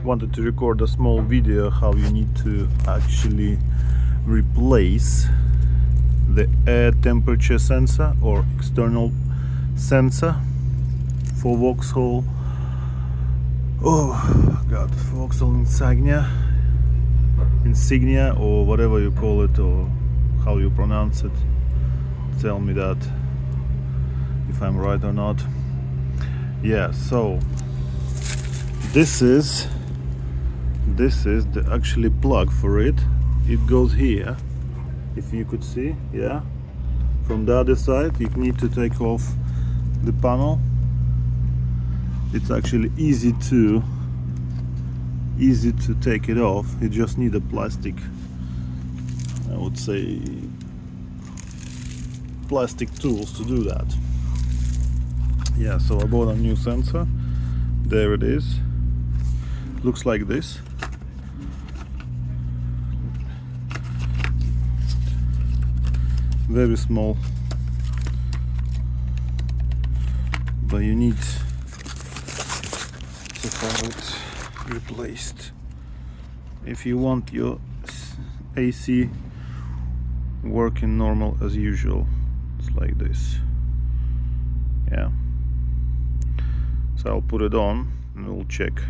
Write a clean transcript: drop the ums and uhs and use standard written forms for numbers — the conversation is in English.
wanted to record a small video how you need to actually replace the air temperature sensor or external sensor for Vauxhall. Oh god, Vauxhall insignia or whatever you call it, or how you pronounce it. Tell me that if I'm right or not. Yeah, so this is the actually plug for it. It goes here, if you could see. Yeah, from the other side you need to take off the panel. It's actually easy to take it off. You just need a plastic, I would say, plastic tools to do that. Yeah, so I bought a new sensor. There it is. Looks like this. Very small, but you need to have it replaced if you want your AC working normal as usual. It's like this. Yeah, so I'll put it on and we'll check.